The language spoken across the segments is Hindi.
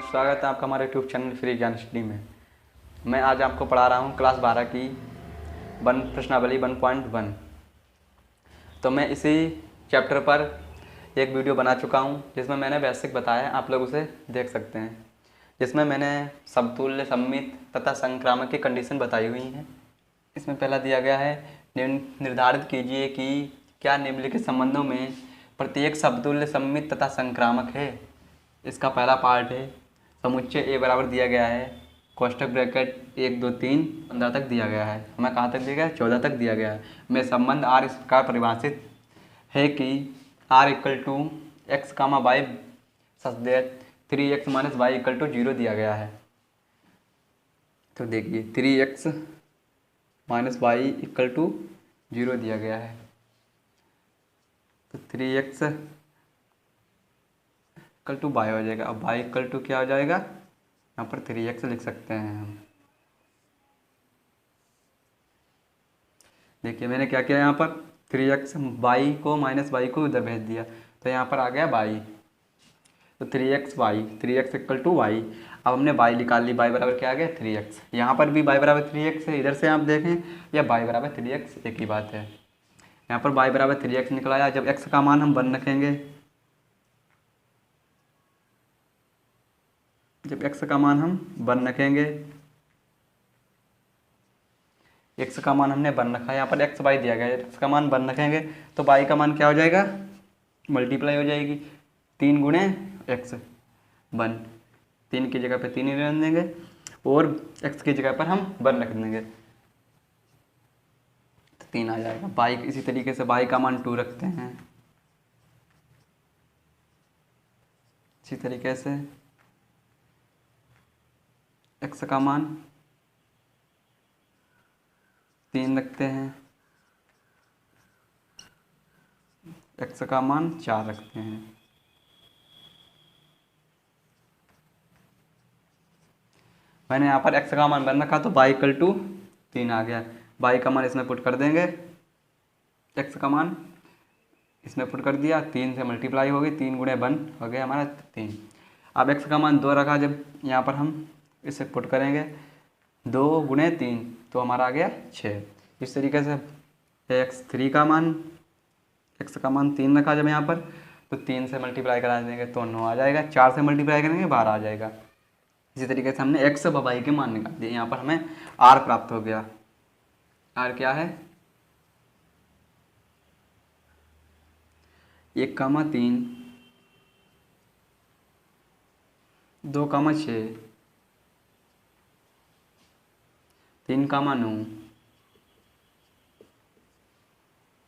स्वागत है आपका हमारे यूट्यूब चैनल फ्री ज्ञान स्टडी में। मैं आज आपको पढ़ा रहा हूँ क्लास 12 की प्रश्नावली 1.1। तो मैं इसी चैप्टर पर एक वीडियो बना चुका हूँ जिसमें मैंने बेसिक बताया, आप लोग उसे देख सकते हैं, जिसमें मैंने समतुल्य, सममित तथा संक्रामक की कंडीशन बताई हुई हैं। इसमें पहला दिया गया है, निर्धारित कीजिए कि क्या निम्नलिखित संबंधों में प्रत्येक समतुल्य, सममित तथा संक्रामक है। इसका पहला पार्ट है, समुच्चय ए बराबर दिया गया है, कोष्ठक ब्रैकेट 1 2 3 15 तक दिया गया है। हमें कहाँ तक दिया गया है? 14 तक दिया गया है। में संबंध आर इस प्रकार परिभाषित है कि R equal to X comma Y such that 3x minus Y equal to 0 दिया गया है। तो देखिए 3x minus Y equal to 0 दिया गया है। तो 3x इक्वल टू वाई हो जाएगा। अब वाई इक्वल टू क्या हो जाएगा? यहाँ पर 3x लिख सकते हैं हम। देखिए मैंने क्या किया, यहाँ पर 3x वाई को माइनस वाई को इधर भेज दिया, तो यहाँ पर आ गया वाई। तो 3x Y, 3x equal to Y. अब हमने वाई निकाल ली, वाई बराबर क्या आ गया? 3x। यहाँ पर भी वाई बराबर 3x है, इधर से आप देखें या वाई बराबर 3x एक ही बात है। यहाँ पर वाई बराबर 3x निकलाया। जब x का मान हम 1 रखेंगे, जब x का मान हम 1 रखेंगे, x का मान हमने 1 रखा है, यहाँ पर x वाई दिया गया है, x का मान 1 रखेंगे तो y का मान क्या हो जाएगा? मल्टीप्लाई हो जाएगी, 3 गुणे x 1, 3 की जगह पे 3 ही रख देंगे और x की जगह पर हम 1 रख देंगे तो 3 आ जाएगा। y इसी तरीके से y का मान 2 रखते हैं, इसी तरीके से x का मान 3 रखते हैं, x का मान 4 रखते हैं। मैंने यहाँ पर x का मान 1 रखा तो y इक्वल टू 3 आ गया। y का मान इसमें पुट कर देंगे, x का मान इसमें पुट कर दिया, 3 से मल्टीप्लाई हो गई, 3 गुणे 1 हो गया हमारा 3। अब x का मान 2 रखा, जब यहाँ पर हम इसे पुट करेंगे 2 गुणे 3 तो हमारा आ गया 6। इस तरीके से x3 का मान, x का मान 3 रखा जब यहाँ पर, तो 3 से मल्टीप्लाई करा देंगे तो 9 आ जाएगा, 4 से मल्टीप्लाई करेंगे 12 आ जाएगा। इसी तरीके से हमने x व y के मान निकाल दिए। यहाँ पर हमें r प्राप्त हो गया। r क्या है? 1 कामा 3, 2 कामा 6, 3 कामा 9,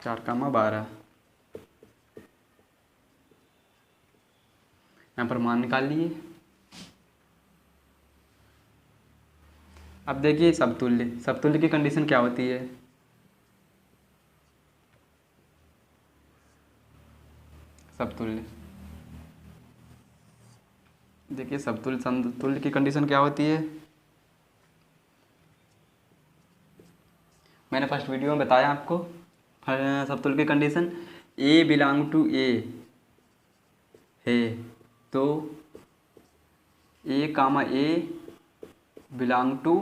4 कामा 12। यहाँ पर मान निकाल लिए। अब देखिए समतुल्य, समतुल्य की कंडीशन क्या होती है? समतुल्य, देखिए समतुल्य, समतुल्य की कंडीशन क्या होती है? मैंने फर्स्ट वीडियो में बताया आपको समतुल्य की कंडीशन, ए बिलोंग टू ए है तो ए कामा ए बिलोंग टू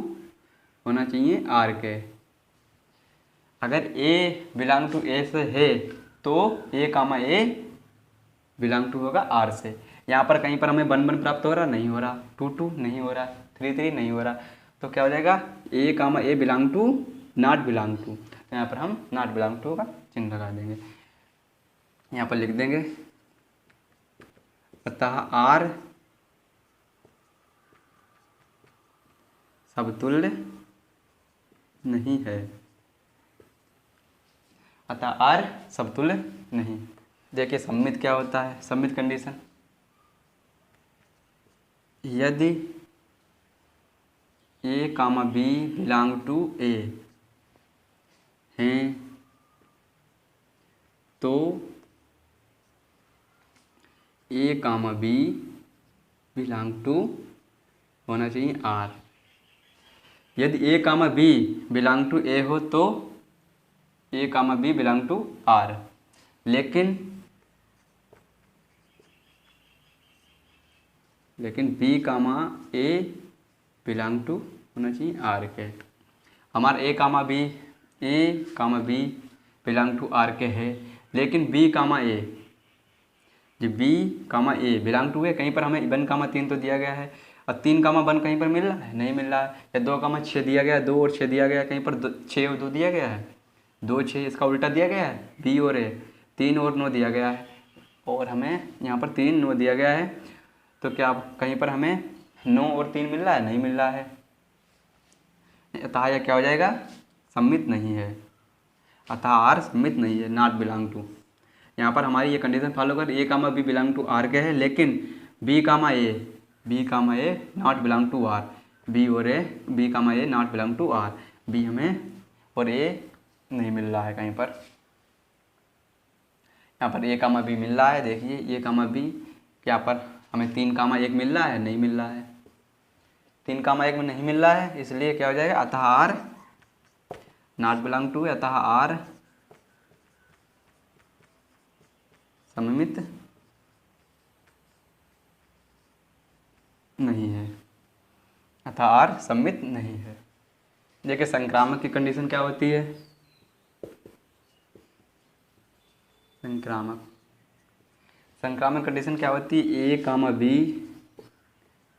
होना चाहिए आर के। अगर ए बिलोंग टू ए से है तो ए कामा ए बिलोंग टू होगा आर से। यहाँ पर कहीं पर हमें 1 1 प्राप्त हो रहा? नहीं हो रहा। 2 2 नहीं हो रहा, 3 3 नहीं हो रहा, तो क्या हो जाएगा? ए comma A belong to not belong to. तो यहाँ पर हम नॉट बिलोंग टू का चिन्ह लगा देंगे, यहाँ पर लिख देंगे अतः आर समतुल्य नहीं है, अतः आर समतुल्य नहीं। देखिए सममित क्या होता है? सममित कंडीशन, यदि ए comma B belong to A हैं तो ए कामा बी बिलोंग टू होना चाहिए आर। यदि ए comma B belong to A हो तो ए comma B belong to R. लेकिन b comma A belong to होना चाहिए आर के। हमारा a comma B belong to R के है, लेकिन बी कामा ए, जो b comma A belong to है, कहीं पर हमें 1 कामा 3 तो दिया गया है, और 3 कामा 1 कहीं पर मिल रहा है, नहीं मिल रहा है। या 2 कामा 6 दिया गया है, 2 और 6 दिया गया है, कहीं पर 6 और 2 दिया गया है, 2 6, इसका उल्टा दिया गया है बी और ए, 3 और 9 दिया गया है, और हमें यहाँ पर 3 9 दिया गया है। तो क्या कहीं पर हमें 9 और 3 मिल रहा है, नहीं मिल रहा है, अतः यह क्या हो जाएगा, सम्मित नहीं है। अतः आर सम्मित नहीं है, नॉट बिलोंग टू। यहाँ पर हमारी ये कंडीशन फॉलो कर, a comma B belong to R के है, लेकिन b comma a not belong to R, b comma a not belong to R, b हमें और ए नहीं मिल रहा है कहीं पर। यहाँ पर ए कामा बी मिल रहा है, देखिए ए कामा बी, यहाँ पर हमें 3 कामा 1 मिल रहा है, नहीं मिल रहा है, 3 कामा 1 में नहीं मिल रहा है, इसलिए क्या हो जाएगा, अतः आर नॉट बिलोंग टू, अतः आर सममित नहीं है, अतः आर सममित नहीं है। देखिए संक्रामक की कंडीशन क्या होती है, संक्रामक कंडीशन क्या होती है, ए comma B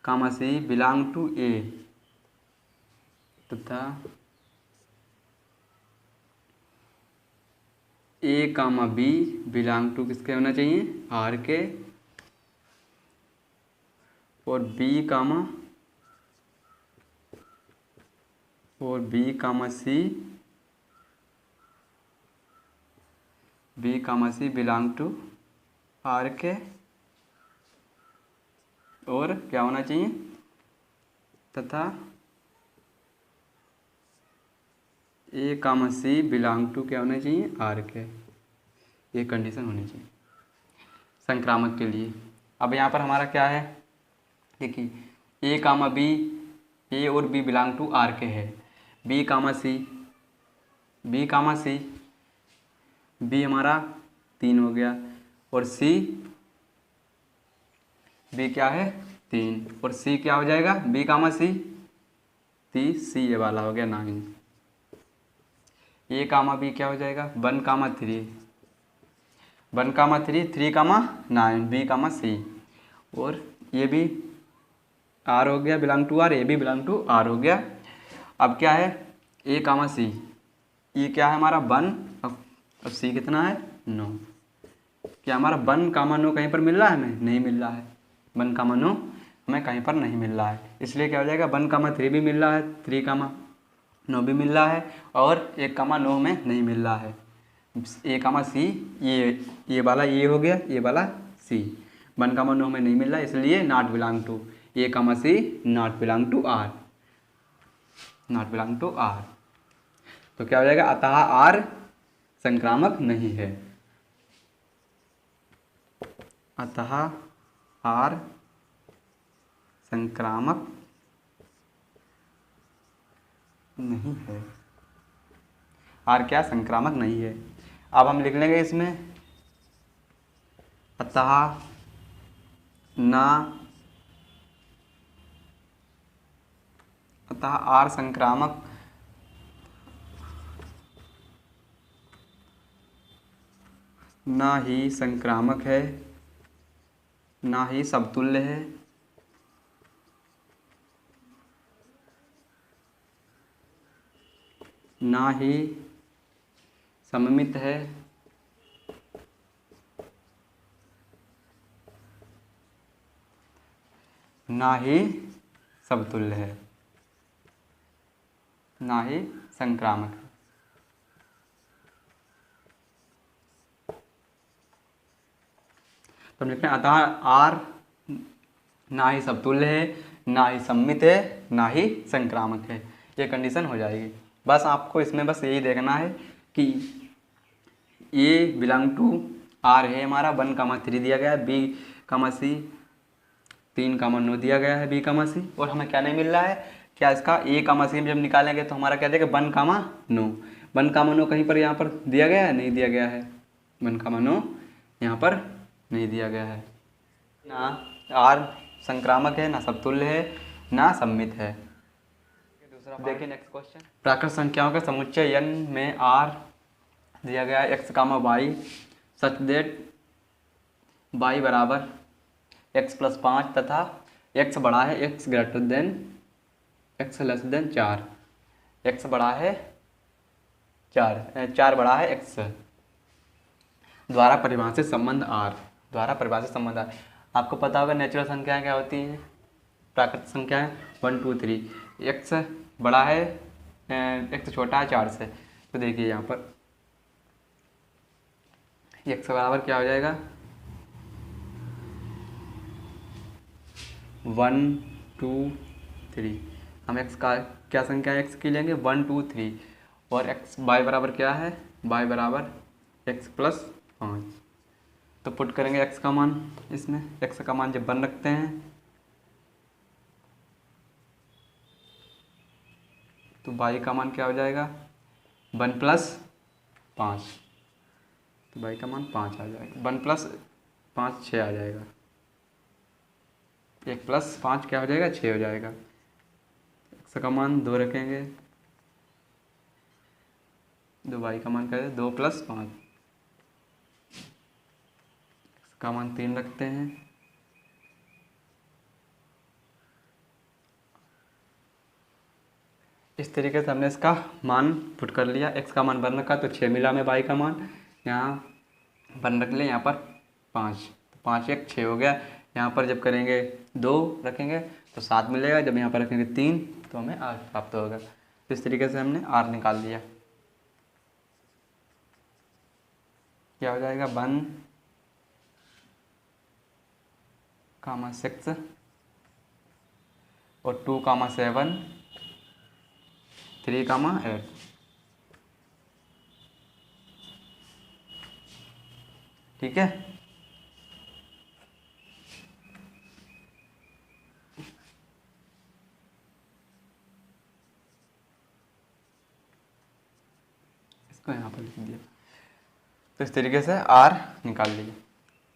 comma C belong to A तथा ए कामा बी बिलोंग टू किसके होना चाहिए, आर के, और B comma C belong to R के, और क्या होना चाहिए, तथा ए कामा सी बिलोंग टू क्या होना चाहिए, आर के। ये कंडीशन होनी चाहिए संक्रामक के लिए। अब यहाँ पर हमारा क्या है, देखिए ए कामा बी, ए और बी बिलोंग टू आर के है, बी कामा सी, बी हमारा 3 हो गया, और सी, बी क्या है 3, और सी क्या हो जाएगा, बी कामा सी, सी ये वाला हो गया 9, ए कामा बी क्या हो जाएगा 1 कामा 3, 3 कामा 9, बी कामा सी, और ये भी आर हो गया बिलोंग टू आर, ए भी बिलोंग टू आर हो गया। अब क्या है, ए कामा सी, ये क्या है हमारा 1, अब सी कितना है 9, क्या हमारा 1 कामा 9 कहीं पर मिल रहा है, हमें नहीं मिल रहा है, 1 कामा 9 हमें कहीं पर नहीं मिल रहा है, इसलिए क्या हो जाएगा 1 कामा 3 भी मिल रहा है, 3 कामा 9 भी मिल रहा है, और 1 कामा 9 में नहीं मिल रहा है, ए कामा सी, ये वाला ये हो गया, ये वाला सी, 1 कामा 9 में नहीं मिल रहा है, इसलिए not belong to, A comma c not belong to R, तो क्या हो जाएगा, अतः आर संक्रामक नहीं है, अतः आर संक्रामक नहीं है, आर क्या संक्रामक नहीं है। अब हम लिख लेंगे इसमें, अतः आर संक्रामक ना ही संक्रामक है, ना ही समतुल्य है, ना ही सममित है, ना ही समतुल्य है, ना ही संक्रामक है। तो हम लिखते हैं, अतः आर ना ही समतुल्य है, ना ही सम्मित है, ना ही संक्रामक है, ये कंडीशन हो जाएगी। बस आपको इसमें बस यही देखना है कि ए बिलोंग टू आर है हमारा, 1 कामा 3 दिया गया है, बी कामा सी 3 कामा 9 दिया गया है, बी कामा सी, और हमें क्या नहीं मिल रहा है, क्या इसका ए कामा सी जब निकालेंगे तो हमारा क्या देगा 1 कामा 9, 1 कामा 9 कहीं पर यहाँ पर दिया गया है, नहीं दिया गया है, 1 कामा 9 यहाँ पर नहीं दिया गया है ना, आर संक्रामक है, ना समतुल्य है, ना सममित है। दूसरा देखिए नेक्स्ट क्वेश्चन, प्राकृत संख्याओं का समुच्चय n में r दिया गया है x, y such that y बराबर x + 5 तथा x बड़ा है x greater than x less than 4, x बड़ा है 4 बड़ा है x द्वारा परिभाषित संबंध r, द्वारा परिभाषित संबंध r। आपको पता होगा नेचुरल संख्याएं क्या होती हैं, प्राकृतिक संख्याएं 1 2 3, x बड़ा है x छोटा है 4 से, तो देखिए यहाँ पर x बराबर क्या हो जाएगा 1 2 3। हम x का क्या संख्या है x की लेंगे 1 2 3, और x y बराबर क्या है y बराबर x + 5। तो पुट करेंगे x का मान, इसमें x का मान जब 1 रखते हैं तो y का मान क्या हो जाएगा 1 + 5, तो y का मान 5 आ जाएगा, 1 + 5 6 आ जाएगा, 1 + 5 क्या हो जाएगा 6 हो जाएगा। x का मान 2 रखेंगे, 2y का मान क्या है 2 + 5, x का मान 3 रखते हैं, इस तरीके से हमने इसका मान पुट कर लिया। x का मान 1 रखा तो 6 मिला हमें y का मान, यहाँ 1 रख लिया, यहाँ पर 5, तो 5 1 6 हो गया। यहाँ पर जब करेंगे 2 रखेंगे तो 7 मिलेगा, जब यहाँ पर रखेंगे 3 तो हमें r प्राप्त होगा। तो इस तरीके से हमने r निकाल दिया। क्या हो जाएगा 1, 6 और 2, 7, 3, 8। ठीक है, इसको यहाँ पर लिख दिया। तो इस तरीके से r निकाल लिया।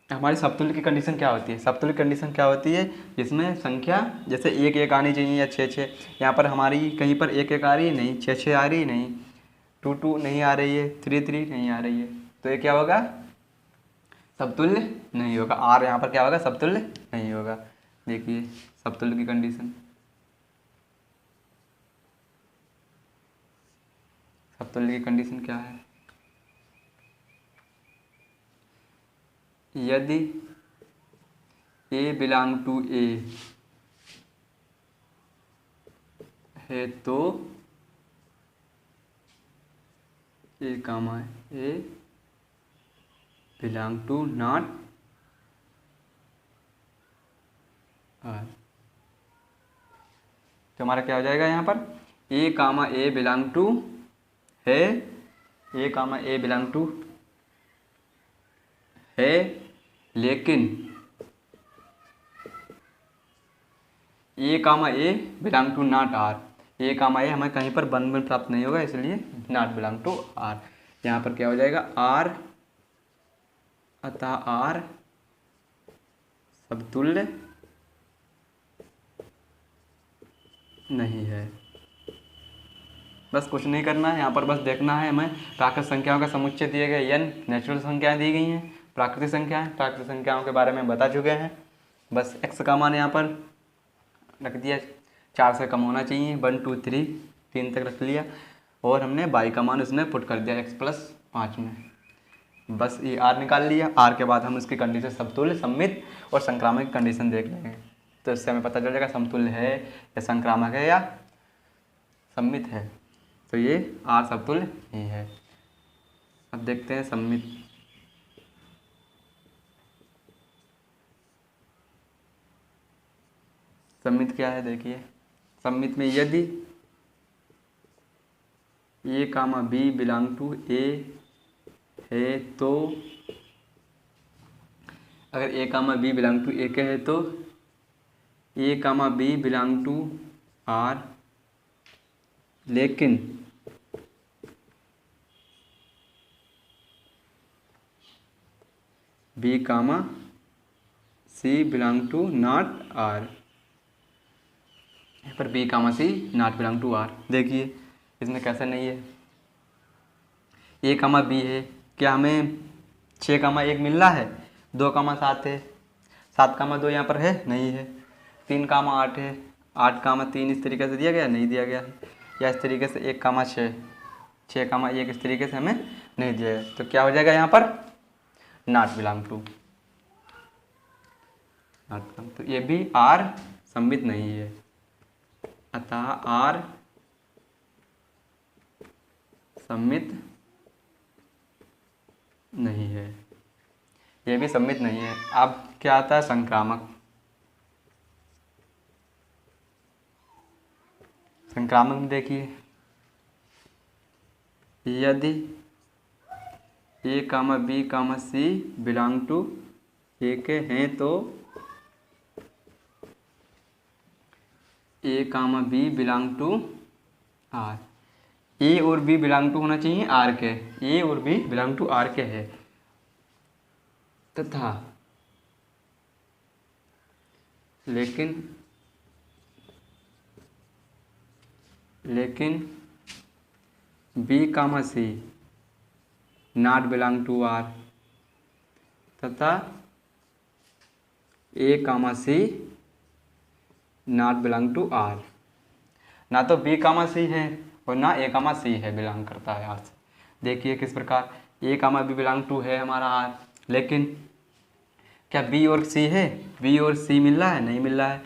हमारी समतुल्य की कंडीशन क्या होती है, समतुल्य कंडीशन क्या होती है जिसमें संख्या जैसे 1 1 आनी चाहिए या 6 6, यहाँ पर हमारी कहीं पर 1 1 आ रही है नहीं, 6 6 आ रही नहीं, 2 2 नहीं आ रही है, 3 3 नहीं आ रही है, तो ये क्या होगा समतुल्य नहीं होगा। r यहाँ पर क्या होगा समतुल्य नहीं होगा। देखिए समतुल्य की कंडीशन, समतुल्य की कंडीशन क्या है, यदि a बिलोंग टू a है तो a belong to not r। तो हमारा क्या हो जाएगा यहाँ पर a बिलोंग टू है, a बिलोंग टू है, लेकिन a belong to not r, a हमें कहीं पर 1 1 प्राप्त नहीं होगा, इसलिए नॉट बिलोंग टू r। यहाँ पर क्या हो जाएगा r, अतः r समतुल्य नहीं है। बस कुछ नहीं करना है, यहाँ पर बस देखना है हमें प्राकृतिक संख्याओं का समुच्चय दिए गए n, नेचुरल संख्याएं दी गई हैं, प्राकृतिक संख्याओं के बारे में बता चुके हैं। बस x का मान यहाँ पर रख दिया, 4 से कम होना चाहिए, 1 2 3 तक रख लिया, और हमने y का मान उसमें पुट कर दिया x + 5 में। बस ये r निकाल लिया। r के बाद हम इसकी कंडीशन समतुल्य, सममित और संक्रामक की कंडीशन देख लेंगे, तो इससे हमें पता चल जाएगा समतुल्य है या संक्रामक है या सममित है। तो ये r समतुल्य ही है। अब देखते हैं सममित। सममित क्या है, देखिए सममित में यदि a, b belong to a है तो, अगर a, b belong to a के है तो a, b belong to r, लेकिन b, c belong to not R, यहाँ पर b comma c not belong to R. देखिए इसमें कैसे नहीं है, ए कामा बी है, क्या हमें 6,1 मिल रहा है, 2,7 है, 7,2 यहाँ पर है नहीं है, 3,8 है, 8,3 इस तरीके से दिया गया नहीं दिया गया है, या इस तरीके से 1,6, 6,1 इस तरीके से हमें नहीं दिया है, तो क्या हो जाएगा यहाँ पर नॉट बिलोंग टू, तो ये भी आर सम्मित नहीं है, अतः आर सम्मित नहीं है, ये भी सम्मित नहीं है। अब क्या आता है संक्रामक, संक्रामक में देखिए यदि ए comma B comma C belong to A के हैं तो ए comma B belong to R, A और बी बिलोंग टू होना चाहिए आर के, ए और बी बिलोंग टू आर के है, तथा लेकिन b comma c not belong to R, तथा ए comma c not belong to R, ना तो बी कामा सी है और ना ए कामा सी है बिलोंग करता है आर से। देखिए किस प्रकार, ए कामा बी बिलोंग टू है हमारा आर, लेकिन क्या बी और सी है, बी और सी मिल रहा है नहीं मिल रहा है,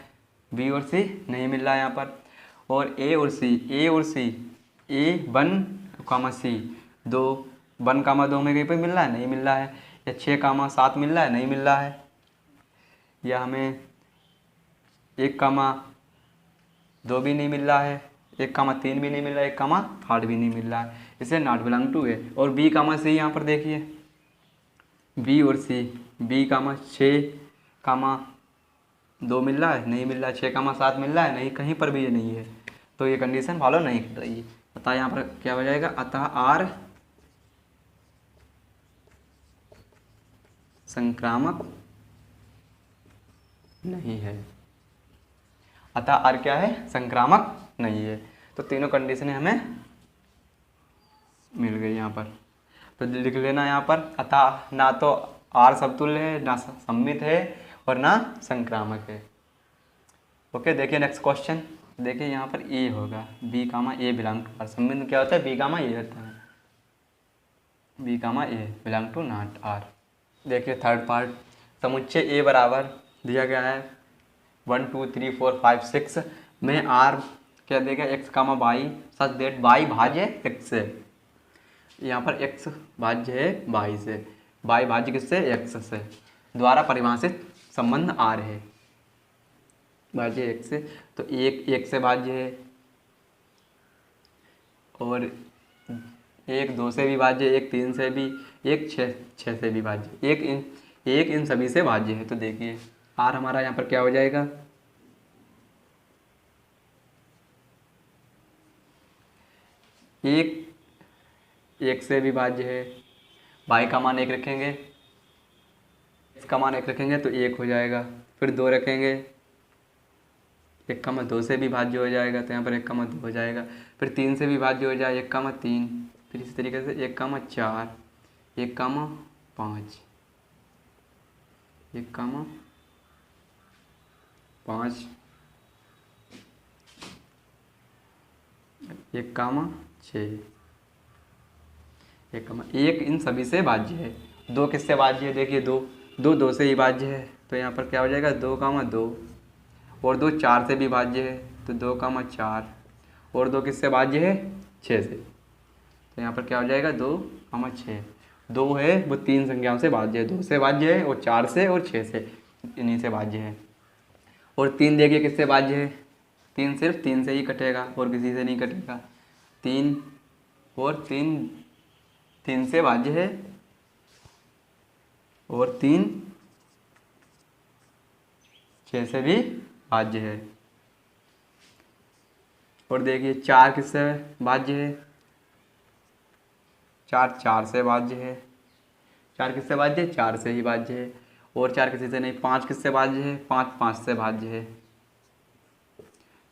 बी और सी नहीं मिल रहा है यहाँ पर, और ए और सी ए 1 कामा सी 2 1 कामा 2 में कहीं पर मिल रहा है नहीं मिल रहा है, या 6,7 मिल रहा है नहीं मिल रहा है, या हमें 1,2 भी नहीं मिल रहा है, 1,3 भी नहीं मिल रहा है, 1,8 भी नहीं मिल रहा है, इसे नॉट बिलोंग टू है। और बी कामा सी यहाँ पर देखिए, बी और सी, बी कामा 6,2 मिल रहा है नहीं मिल रहा है, 6,7 मिल रहा है नहीं, कहीं पर भी ये नहीं है, तो ये कंडीशन फॉलो नहीं कर रही है, अतः यहाँ पर क्या हो जाएगा, अतः आर संक्रामक नहीं है, अतः आर क्या है संक्रामक नहीं है। तो तीनों कंडीशनें हमें मिल गई यहाँ पर, तो लिख लेना यहाँ पर, अतः ना तो आर समतुल्य है, ना सम्मित है, और ना संक्रामक है। ओके, देखिए नेक्स्ट क्वेश्चन, देखिए यहाँ पर ए होगा, B comma A belong to R, सम्मित में क्या होता है बी कामा ए होता है, B comma A belong to not R. देखिए थर्ड पार्ट, समुच्चय ए बराबर दिया गया है 1 2 3 4 5 6 में आर क्या देगा x comma y, such that y भाज्य एक्स से, यहाँ पर एक्स भाज्य है वाई से, वाई भाज्य किससे एक्स से, द्वारा परिभाषित संबंध आर है, भाज्य एक्स से, तो एक से भाज्य है, और 1 2 से भी भाज्य, 1 3 से भी, 1 6 से भी भाज्य, एक इन सभी से भाज्य है। तो देखिए आर हमारा यहाँ पर क्या हो जाएगा, एक से भी भाज्य है, वाई का मान 1 रखेंगे, एक्स का मान 1 रखेंगे तो 1 हो जाएगा, फिर 2 रखेंगे, 1,2 से भी भाज्य हो जाएगा, तो यहाँ पर 1,2 हो जाएगा, फिर 3 से भी भाज्य हो जाए 1,3, फिर इसी तरीके से 1,4, 1,5, 1,5, 1,6, 1 इन सभी से भाज्य है, 2 किससे भाज्य है, देखिए 2 से ही भाज्य है, तो यहाँ पर क्या हो जाएगा 2,2, और 2 4 से भी भाज्य है, तो 2,4, और 2 किससे भाज्य है 6 से, तो यहाँ पर क्या हो जाएगा 2,6, 2 है वो 3 संख्याओं से भाज्य है, 2 से भाज्य है, और 4 से और 6 से, इन्हीं से भाज्य है, और 3 देखिए किससे भाज्य है, 3 सिर्फ 3 से ही कटेगा और किसी से नहीं कटेगा, 3 और 3 से भाज्य है, और 3 6 से भी भाज्य है, और देखिए 4 किससे भाज्य है, 4 से भाज्य है, 4 किससे भाज्य है 4 से ही भाज्य है, और 4 किसी से नहीं। 5 किससे भाज्य है? 5 5 से भाज्य है।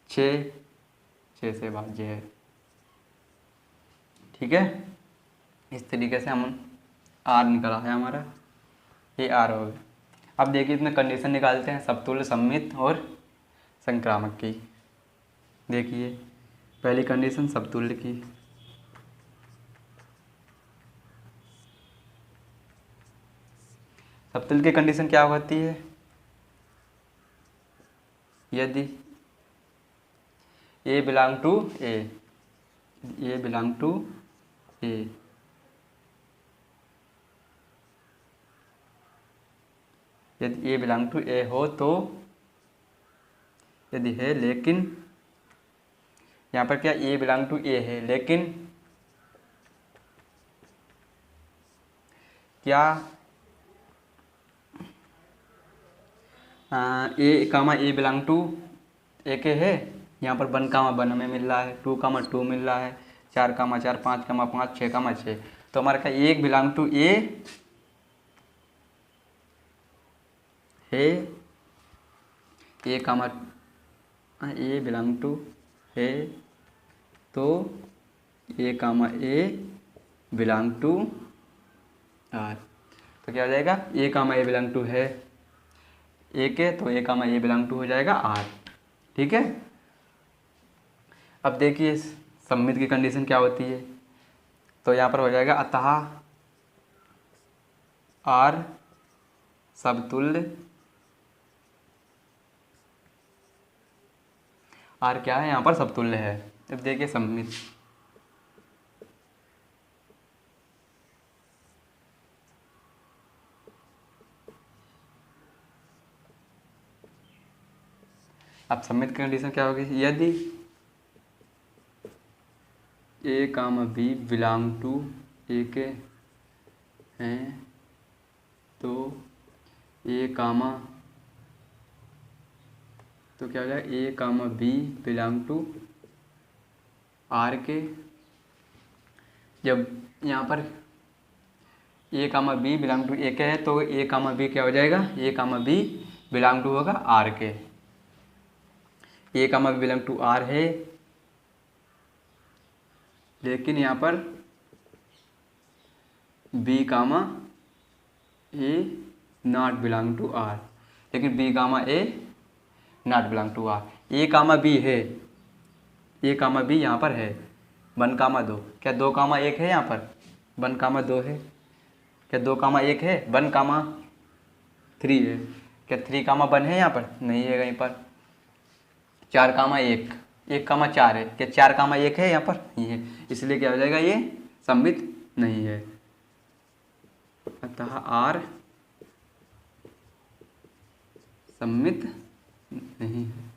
6 6 से भाज्य है। ठीक है, इस तरीके से हम आर निकला है हमारा, ये आर हो गया। अब देखिए इसमें कंडीशन निकालते हैं समतुल्य, सममित और संक्रामक की। देखिए पहली कंडीशन समतुल्य की। समतुल्य की कंडीशन क्या होती है? यदि A belong to A, A belong to A, यदि ए बिलोंग टू ए हो तो, यदि है लेकिन, यहाँ पर क्या ए बिलोंग टू ए है लेकिन क्या ए comma A belong to A के है, यहाँ पर 1 हमें मिल रहा है, 2 मिल रहा है, 4 4, 5 5, 6 6, तो हमारा क्या एक बिलोंग टू ए है, ए कामा ए बिलोंग टू है, तो ए comma A belong to R. तो क्या हो जाएगा? ए कामा ए बिलोंग टू है ए के, तो ए कामा ए बिलोंग टू हो जाएगा आर। ठीक है, अब देखिए सममित की कंडीशन क्या होती है। तो यहाँ पर हो जाएगा अतः आर समतुल्य, आर क्या है यहाँ पर? समतुल्य है। अब देखिए सममित, अब सममित कंडीशन क्या होगी? यदि ए comma B belong to A के हैं तो ए कामा, तो क्या हो जाएगा? ए comma B belong to R के। जब यहाँ पर a comma B belong to A के है तो ए कामा बी क्या हो जाएगा? ए कामा बी बिलोंग टू होगा आर के। A comma B belong to R है, लेकिन यहाँ पर b comma a not belong to R, लेकिन b comma a not belong to R. A comma b है, ए कामा बी यहाँ पर है, 1 2, क्या 2 1 है यहाँ पर? 1 2 है, क्या 2 1 है? 1 3 है, क्या 3 1 है यहाँ पर? नहीं है कहीं पर। 4 1 1 4 है, क्या 4 1 है यहाँ पर? नहीं है, इसलिए क्या हो जाएगा? ये सममित नहीं है। अतः आर सममित नहीं है।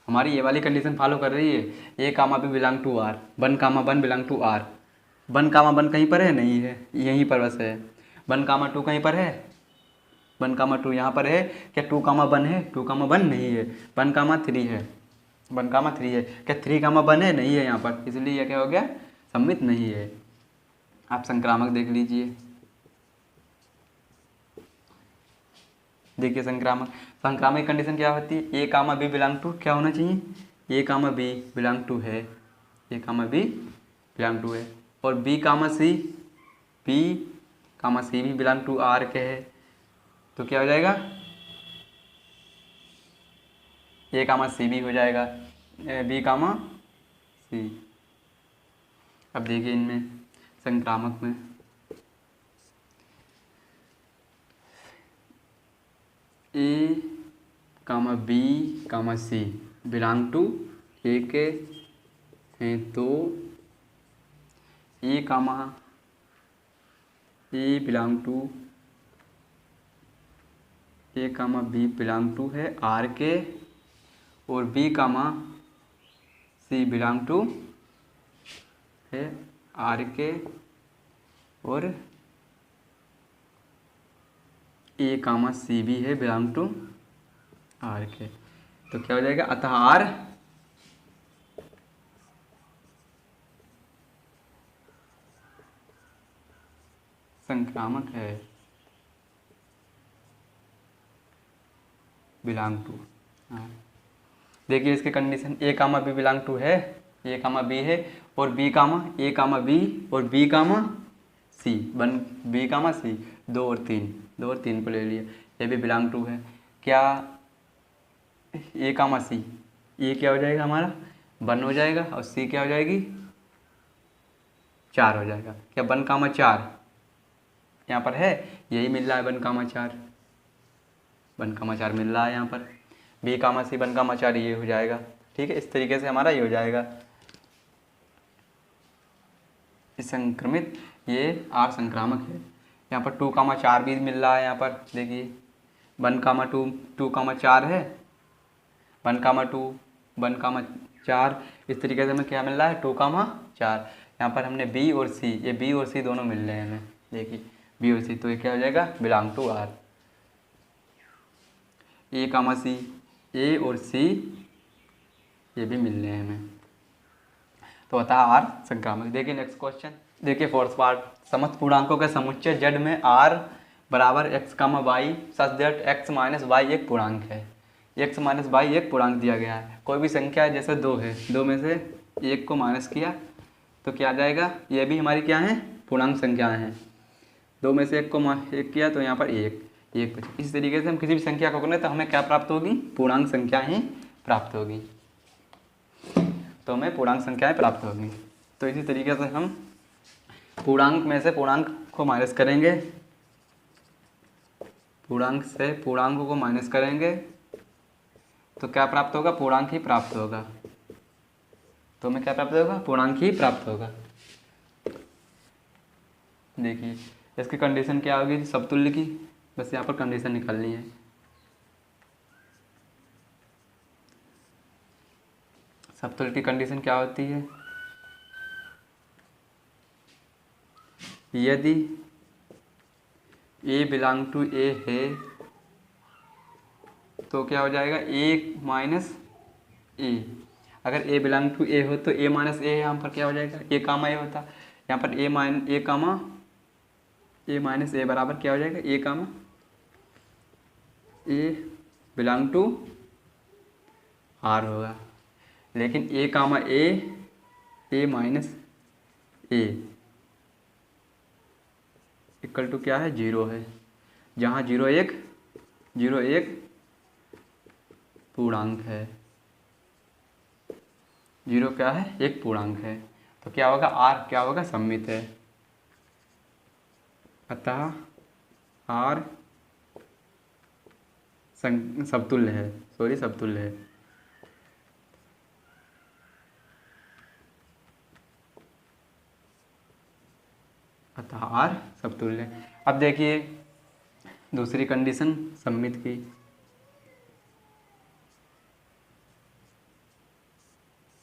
हमारी ये वाली कंडीशन फॉलो कर रही है। ए comma B belong to R, 1 1 belong to R. 1 1 कहीं पर है? नहीं है, यहीं पर बस है। 1 2 कहीं पर है? 1 2 यहाँ पर है, क्या 2 1 है? 2 1 नहीं है, 1 3 है, 1 3 है, क्या 3 1 है? नहीं है यहाँ पर, इसलिए यह क्या हो गया? सममित नहीं है। आप संक्रामक देख लीजिए, देखिए संक्रामक, संक्रामक कंडीशन क्या होती है? ए कामा बी बिलोंग टू क्या होना चाहिए? ए कामा बी बिलोंग टू है, ए कामा बी बिलोंग टू है, और बी कामा सी भी बिलोंग टू आर के है, तो क्या हो जाएगा? ए कामा सी भी हो जाएगा, बी कामा सी। अब देखिए इनमें संक्रामक में A comma B comma C belong to A के हैं तो ए comma A belong to A comma B belong to है आर के, और B comma C belong to है आर के, और ए कामा सी भी है बिलोंग टू आर के। तो क्या हो जाएगा? अतः आर संक्रामक है। Belong to. हाँ, देखिए इसके condition a comma B belong to है, ए कामा बी है, और B comma a comma b और B comma c, one b comma c, 2 और 3, 2 और 3 को ले लिया, ये भी बिलोंग टू है। क्या ए कामा सी, ए क्या हो जाएगा हमारा 1 हो जाएगा, और सी क्या हो जाएगी 4 हो जाएगा। क्या 1 कामा 4 यहाँ पर है, यही मिल रहा है 1 कामा 4, 1 कामा 4 मिल रहा है यहाँ पर। बी कामा सी 1 कामा 4 ये हो जाएगा। ठीक है, इस तरीके से हमारा ये हो जाएगा संक्रमित, ये आर संक्रामक है। यहाँ पर 2 कामा 4 भी मिल रहा है यहाँ पर, देखिए 1 कामा 2, 2 कामा 4 है, 1 कामा 2, 1 कामा 4, इस तरीके से हमें क्या मिल रहा है 2 कामा 4। यहाँ पर हमने बी और सी, ये बी और सी दोनों मिल रहे हैं हमें, देखिए बी और सी, तो ये क्या हो जाएगा belong to R. A comma सी, ए और सी ये भी मिल रहे हैं हमें, तो होता है आर संक्रामक। देखिए नेक्स्ट क्वेश्चन, देखिए फोर्थ पार्ट, समस्त पूर्णांकों के समुच्चय जेड में आर बराबर x comma y such that x minus y एक पूर्णांक है। एक्स माइनस वाई एक पूर्णांक दिया गया है, कोई भी संख्या है, जैसे 2 है, 2 में से 1 को माइनस किया तो क्या आ जाएगा, ये भी हमारी क्या है पूर्णांक संख्याएं हैं, 2 में से 1 को 1 किया तो यहाँ पर 1 बचा। इस तरीके से हम किसी भी संख्या को करें तो हमें क्या प्राप्त होगी, पूर्णांक संख्या ही प्राप्त होगी, तो हमें पूर्णांक संख्याएं प्राप्त होगी। तो इसी तरीके से हम पूर्णांक में से पूर्णांक को माइनस करेंगे, पूर्णांक से पूर्णांकों को माइनस करेंगे तो क्या प्राप्त होगा, पूर्णांक ही प्राप्त होगा, तो हमें क्या प्राप्त होगा, पूर्णांक ही प्राप्त होगा। देखिए इसकी कंडीशन क्या होगी समतुल्य की, बस यहाँ पर कंडीशन निकालनी है। समतुल्य की कंडीशन क्या होती है, यदि ए बिलोंग टू ए है तो क्या हो जाएगा ए माइनस ए, अगर ए बिलोंग टू ए हो तो ए माइनस ए यहाँ पर क्या हो जाएगा, ए कामा ए होता, यहाँ पर ए कामा ए माइनस ए बराबर क्या हो जाएगा, ए comma A belong to R होगा। लेकिन ए comma A minus A equal to क्या है 0 है, जहाँ 0 एक पूर्णांक है, 0 क्या है एक पूर्णांक है, तो क्या होगा आर क्या होगा सममित है, अतः आर समतुल्य है, समतुल्य है। अतः आर समतुल्य है। अब देखिए दूसरी कंडीशन सममित की,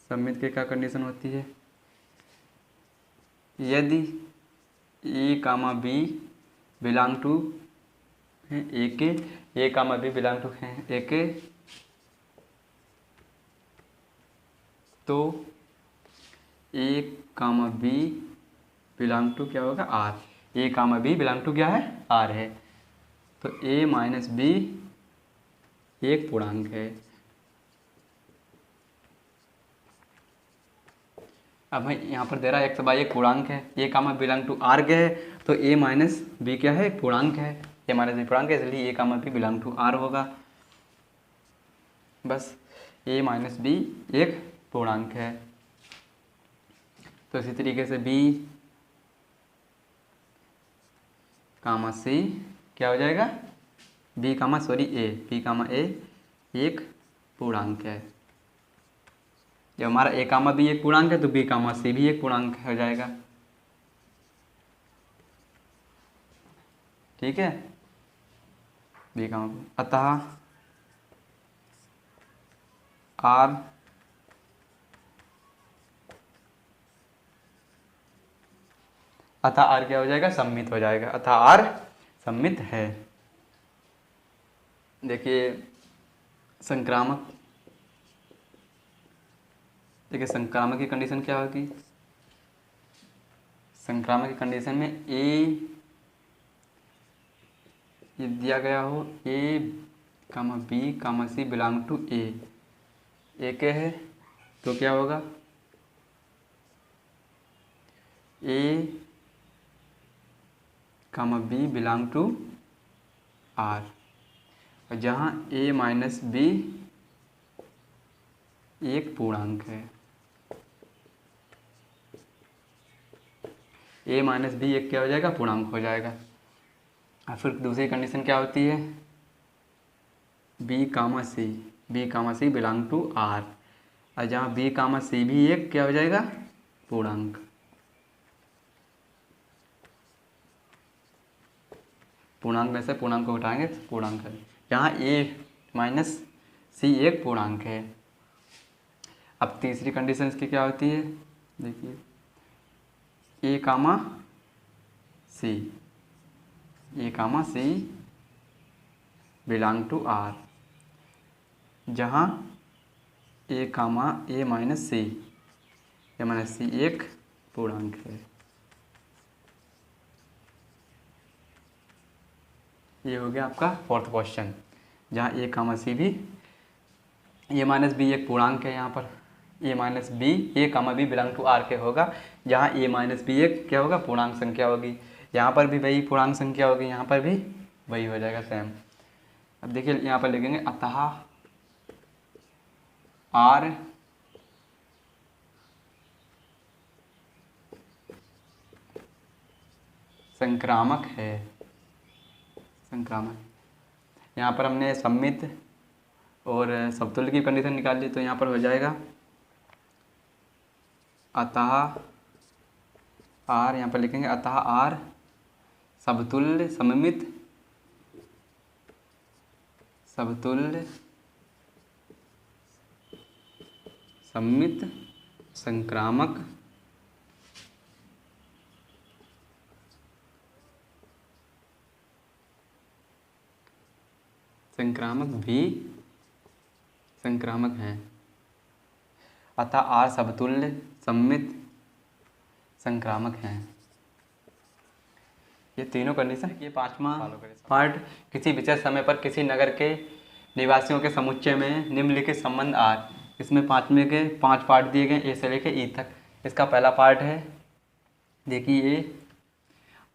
सममित की क्या कंडीशन होती है, यदि ए कामा बी बिलोंग टू है ए के, a comma B belong to है ए के, तो ए कामा बी बिलोंग टू क्या होगा R, a comma B belong to क्या है आर है, तो ए माइनस बी एक पूर्णांक है। अब भाई यहाँ पर दे रहा है एक्स बाई एक पूर्णांक है, ए कामा बिलोंग टू आर के है, तो ए माइनस बी क्या है एक पूर्णांक है, ए माइनस बी पूर्णांक है, इसलिए ए comma B belong to R होगा। बस ए माइनस बी एक पूर्णांक है, तो इसी तरीके से बी कामा सी क्या हो जाएगा, बी कामा ए एक पूर्णांक है। जब हमारा ए कामा बी एक पूर्णांक है तो बी कामा सी भी एक पूर्णांक हो जाएगा। ठीक है, बी कामा, अतः आर क्या हो जाएगा सममित हो जाएगा, अतः आर सममित है। देखिए संक्रामक, देखिए संक्रामक की कंडीशन क्या होगी, संक्रामक की कंडीशन में ए ये दिया गया हो, A comma B comma C belong to A के है, तो क्या होगा A comma B belong to R, और जहाँ ए माइनस बी एक पूर्णांक है, ए माइनस बी एक क्या हो जाएगा, पूर्णांक हो जाएगा। और फिर दूसरी कंडीशन क्या होती है, B comma C belong to R, और जहाँ बी कामा सी भी एक क्या हो जाएगा, पूर्णांक। पूर्णांक में से पूर्णांक को घटाएंगे तो पूर्णांक है, जहाँ ए माइनस सी एक पूर्णांक है। अब तीसरी कंडीशन इसकी क्या होती है, देखिए ए comma C belong to are, जहाँ ए माइनस सी एक पूर्णांक है। ये हो गया आपका फोर्थ क्वेश्चन, जहाँ ए कामा सी भी ए माइनस बी एक पूर्णांक है, यहाँ पर A minus B A comma B belong to R के होगा, जहाँ ए माइनस बी एक क्या होगा, पूर्णांक संख्या होगी। यहाँ पर भी वही पूर्णांक संख्या होगी, यहाँ पर भी वही हो जाएगा सेम। अब देखिए यहाँ पर लिखेंगे अतः आर संक्रामक है। यहाँ पर हमने सममित और समतुल्य की कंडीशन निकाल ली, तो यहाँ पर हो जाएगा अतः आर, यहाँ पर लिखेंगे अतः आर समतुल्य सममित संक्रामक भी संक्रामक हैं। अतः आर समतुल्य सममित संक्रामक हैं। ये तीनों कंडीशन। ये पांचवा पार्ट, किसी विशेष समय पर किसी नगर के निवासियों के समुच्चय में निम्नलिखित संबंध आर। इसमें पांचवे के 5 पार्ट दिए गए, ए से लेकर ई तक। इसका पहला पार्ट है, देखिए ये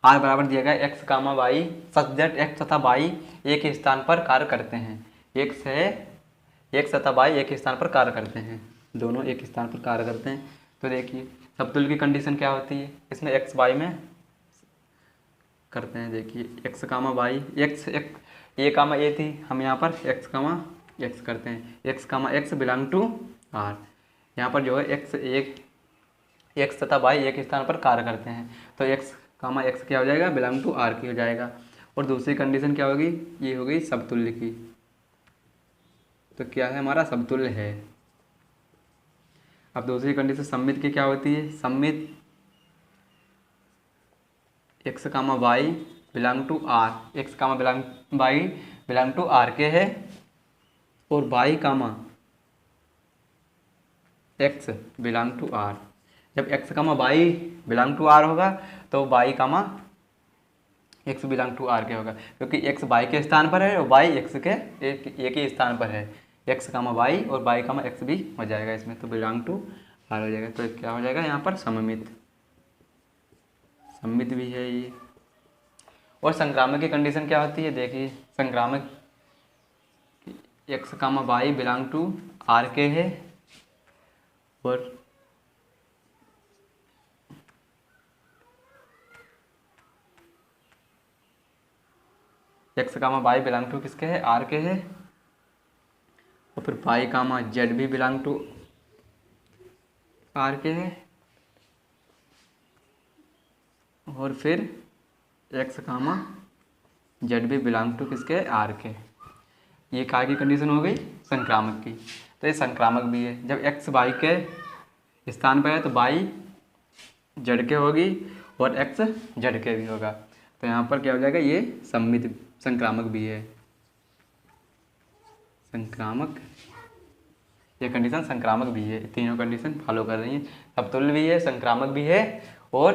आर बराबर दिया गया x comma y such that x तथा वाई एक ही स्थान पर कार्य करते हैं। एक्स तथा वाई एक ही स्थान पर कार्य करते हैं, दोनों एक स्थान पर कार्य करते हैं। तो देखिए समतुल्य की कंडीशन क्या होती है, इसमें एक्स वाई में करते हैं। देखिए एक्स कामा वाई, ए कामा ए थी, हम यहाँ पर एक्स कामा एक्स करते हैं। X comma x belong to R, यहाँ पर जो है एक्स तथा वाई एक स्थान पर कार्य करते हैं, तो एक्स कामा एक्स क्या हो जाएगा, बिलोंग टू आर की हो जाएगा। और दूसरी कंडीशन क्या होगी, ये हो गई समतुल्य की। तो क्या है हमारा, समतुल्य है। अब दूसरी कंडीशन सममित की क्या होती है, सममित X comma Y belong to R, x comma Y belong to R के है, और Y comma x belong to R. जब X comma Y belong to R होगा तो Y comma x belong to R के होगा, क्योंकि एक्स वाई के स्थान पर है और वाई एक्स के एक ही स्थान पर है। एक्स कामा वाई और वाई कामा एक्स भी हो जाएगा इसमें, तो बिलोंग टू आर हो जाएगा। तो क्या हो जाएगा यहाँ पर, सममित भी है ये। और संक्रामक की कंडीशन क्या होती है, देखिए संक्रामक x comma Y belong to R के है, और x comma Y belong to किसके है, आर के है, और फिर वाई कामा जेड भी बिलोंग टू आर के है, और फिर एक्स कामा जेड भी बिलोंग टू किसके, आर के। ये काय की कंडीशन हो गई, संक्रामक की। तो ये संक्रामक भी है, जब एक्स वाई के स्थान पर है तो वाई जेड के होगी और एक्स जेड के भी होगा। तो यहाँ पर क्या हो जाएगा, ये सममित संक्रामक भी है। संक्रामक, ये कंडीशन संक्रामक भी है। तीनों कंडीशन फॉलो कर रही हैं, समतुल्य भी है, संक्रामक भी है और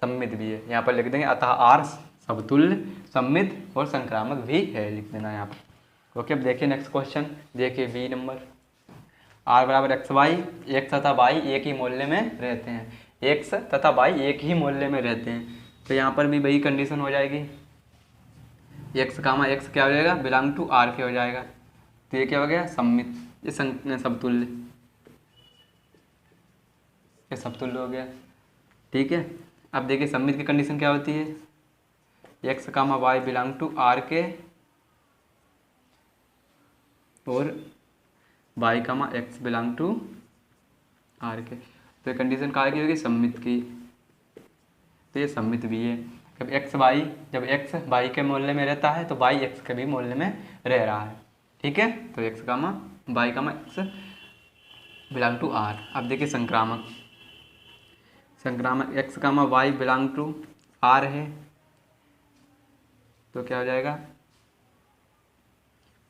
सममित भी है। यहाँ पर लिख देंगे अतः आर समतुल्य सम्मित और संक्रामक भी है, लिख देना यहाँ पर। ओके, अब देखिए नेक्स्ट क्वेश्चन, देखिए बी नंबर। आर बराबर एक्स वाई, एक्स तथा वाई एक ही मूल्य में रहते हैं, एक्स तथा वाई एक ही मूल्य में रहते हैं, तो यहाँ पर भी वही कंडीशन हो जाएगी, एक्स कामा एक्स क्या हो जाएगा, बिलोंग टू आर के हो जाएगा, तो ये क्या हो गया, सम्मित, ये समतुल्य, ये समतुल्य हो गया। ठीक है, अब देखिए सम्मित की कंडीशन क्या होती है, x comma Y belong to R के और Y comma x belong to R के, तो ये कंडीशन कहाँ की होगी, सम्मित की, तो ये सम्मित भी है। जब एक्स वाई के मूल्य में रहता है तो वाई एक्स के भी मूल्य में रह रहा है। ठीक है, तो x comma y comma x belong to R. अब देखिए संक्रामक, x comma Y belong to R है, तो क्या हो जाएगा,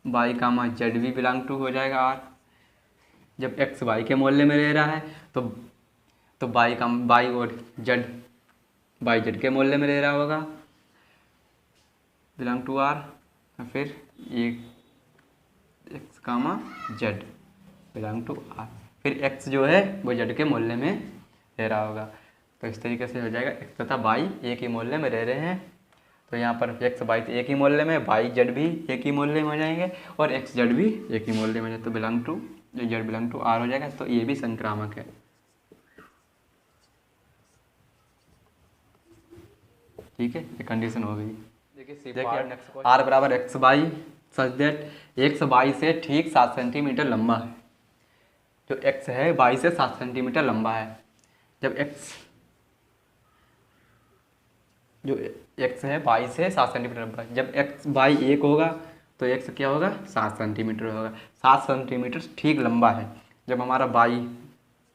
वाई कामा जेड भी बिलोंग टू हो जाएगा आर। जब एक्स वाई के मूल्य में रह रहा है तो वाई और जेड वाई जेड के मूल्य में रह रहा होगा, बिलोंग टू आर। फिर ये x comma Z belong to R, फिर एक्स जो है वो जेड के मूल्य में रह रहा होगा, तो इस तरीके से हो जाएगा। एक्स तथा वाई एक ही मूल्य में रह रहे हैं, तो यहाँ पर एक्स वाई तो एक ही मूल्य में, वाई जेड भी एक ही मूल्य में हो जाएंगे और एक्स जेड भी एक ही मूल्य में है, तो belong to z belong to R हो जाएगा, तो ये भी संक्रामक है। ठीक है, ये कंडीशन हो गई। देखिए आर बराबर x y such that x y से ठीक 7 सेंटीमीटर लंबा है, जो एक्स है वाई से 7 सेंटीमीटर लंबा है। जब एक्स है वाई से 7 सेंटीमीटर लंबा है, जब एक्स वाई 1 होगा तो एक्स क्या होगा, 7 सेंटीमीटर होगा, 7 सेंटीमीटर ठीक लंबा है। जब हमारा वाई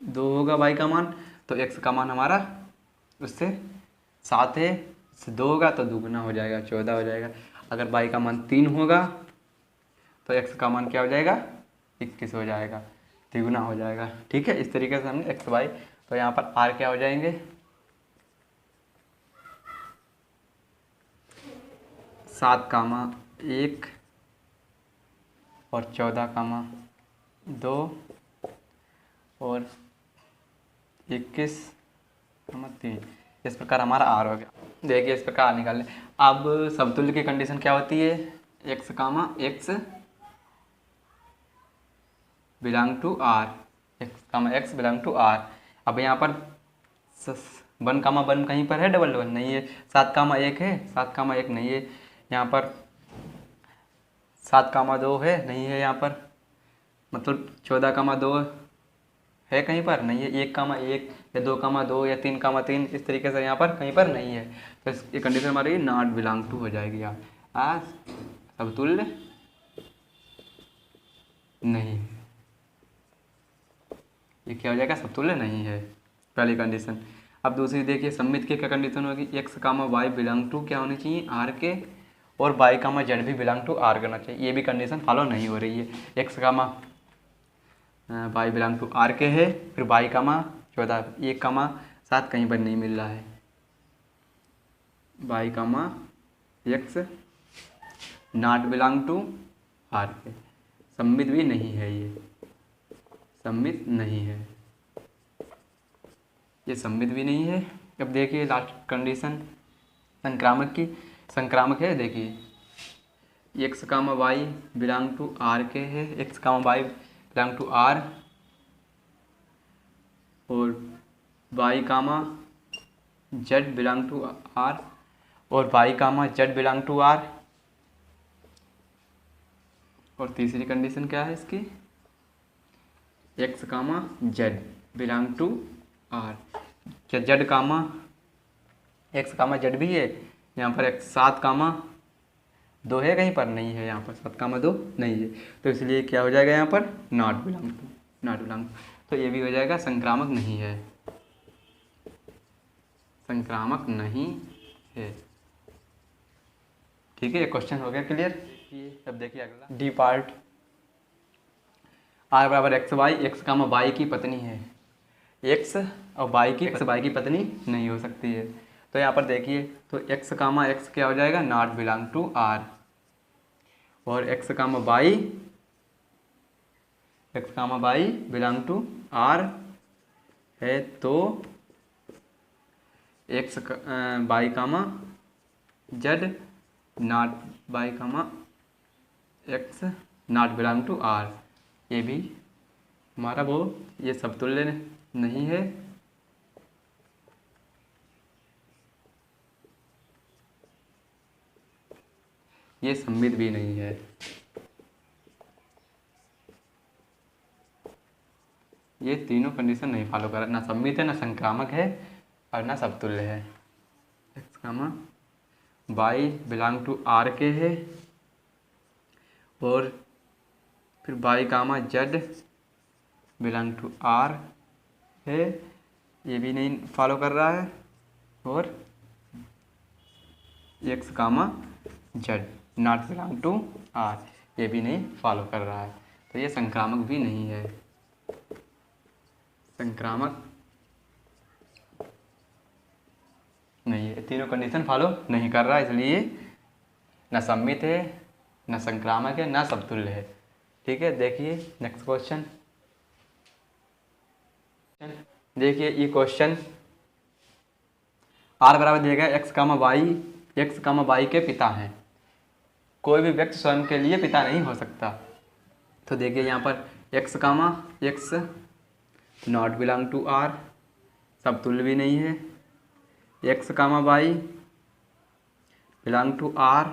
2 होगा वाई का मान, तो एक्स का मान हमारा उससे 7 है, उससे 2 होगा तो दुगुना हो जाएगा, 14 हो जाएगा। अगर वाई का मान 3 होगा तो एक्स का मान क्या हो जाएगा, 21 हो जाएगा, तिगुना हो जाएगा। ठीक है, इस तरीके से हमने एक्स वाई, तो यहाँ पर आर क्या हो जाएंगे, 7,1 और 14,2 और 21,3, इस प्रकार हमारा आर हो गया। देखिए इस प्रकार निकाल लें। अब समतुल्य की कंडीशन क्या होती है, x comma x belong to R, x comma x belong to R. अब यहाँ पर 1,1 कहीं पर है, डबल नहीं है, 7,1 है, 7,1 नहीं है, यहाँ पर 7,2 है, नहीं है, यहाँ पर मतलब 14,2 है, कहीं पर नहीं है, 1,1 या 2,2 या 3,3, इस तरीके से यहाँ पर कहीं पर नहीं है, तो ये कंडीशन हमारी नॉट बिलोंग टू हो जाएगी। यहाँ आज समतुल्य नहीं, ये क्या हो जाएगा, समतुल्य नहीं है, पहली कंडीशन। अब दूसरी देखिए सम्मित की क्या कंडीशन होगी, x comma Y belong to क्या होनी चाहिए, आर के, और वाई कामा जेड भी बिलोंग टू आर करना चाहिए, ये भी कंडीशन फॉलो नहीं हो रही है। X comma Y belong to R के है, फिर वाई कामा 14, 1,7 कहीं पर नहीं मिल रहा है, y comma x not belong to R के, सम्मित भी नहीं है, ये सम्मित नहीं है, ये सम्मित भी नहीं है। अब देखिए लास्ट कंडीशन संक्रामक की, संक्रामक है, देखिए X comma Y belong to R के है, x comma Y belong to R और Y comma Z belong to R और Y comma Z belong to R. और तीसरी कंडीशन क्या है इसकी, X comma Z belong to R, क्या Z comma X comma Z भी है, यहाँ पर एक्स 7,2 है, कहीं पर नहीं है, यहाँ पर 7,2 नहीं है, तो इसलिए क्या हो जाएगा यहाँ पर not belong to, not belong, तो ये भी हो जाएगा संक्रामक नहीं है, संक्रामक नहीं है। ठीक है, ये क्वेश्चन हो गया क्लियर। अब देखिए अगला डी पार्ट, आर बराबर x Y, x comma Y की पत्नी है, एक्स और वाई की पत्नी नहीं हो सकती है, तो यहाँ पर देखिए, तो x कामा x क्या हो जाएगा, नॉट बिलोंग टू R, और x comma y belong to R है, तो x y comma z not y comma x not belong to R, ये भी हमारा वो ये समतुल्य नहीं है। ये सममित भी नहीं है। ये तीनों कंडीशन नहीं फॉलो कर रहा, ना सममित है, ना संक्रामक है, और ना समतुल्य है। x comma y belong to R के है, और फिर y comma z belong to R है, ये भी नहीं फॉलो कर रहा है, और x comma z not belong to R, ये भी नहीं फॉलो कर रहा है। तो ये संक्रामक भी नहीं है, संक्रामक नहीं है, तीनों कंडीशन फॉलो नहीं कर रहा है, इसलिए न सममित है, न संक्रामक है, न समतुल्य है। ठीक है, देखिए नेक्स्ट क्वेश्चन। देखिए ये क्वेश्चन R बराबर दिया गया x कामा y के पिता हैं। कोई भी व्यक्ति स्वयं के लिए पिता नहीं हो सकता। तो देखिए यहाँ पर x comma x not belong to R, समतुल्य भी नहीं है। x comma y belong to R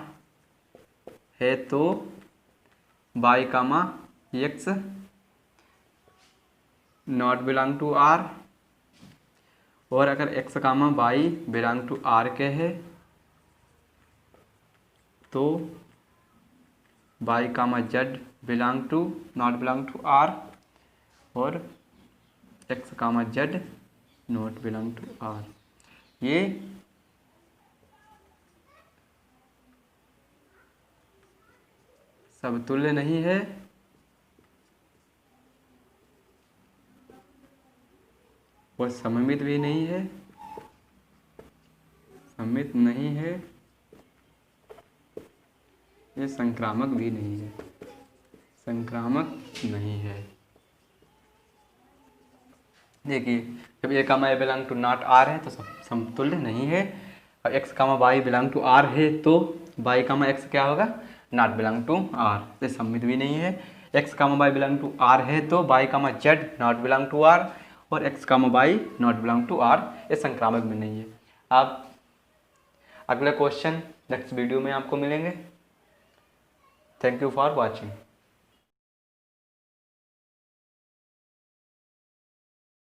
है, तो y comma x not belong to R, और अगर x comma y belong to R के है, तो y comma z belong to not belong to R, और x comma z not belong to R। ये समतुल्य नहीं है, और सममित भी नहीं है, सममित नहीं है, ये संक्रामक भी नहीं है, संक्रामक नहीं है। देखिए जब a comma a belong to not R है तो समतुल्य नहीं है, और x comma y belong to R है तो y कामा x क्या होगा, नॉट बिलोंग टू R, ये सममित भी नहीं है। x comma y belong to R है तो y comma z not belong to R, और x comma y not belong to R, ये संक्रामक भी नहीं है। आप अगले क्वेश्चन नेक्स्ट वीडियो में आपको मिलेंगे। Thank you for watching.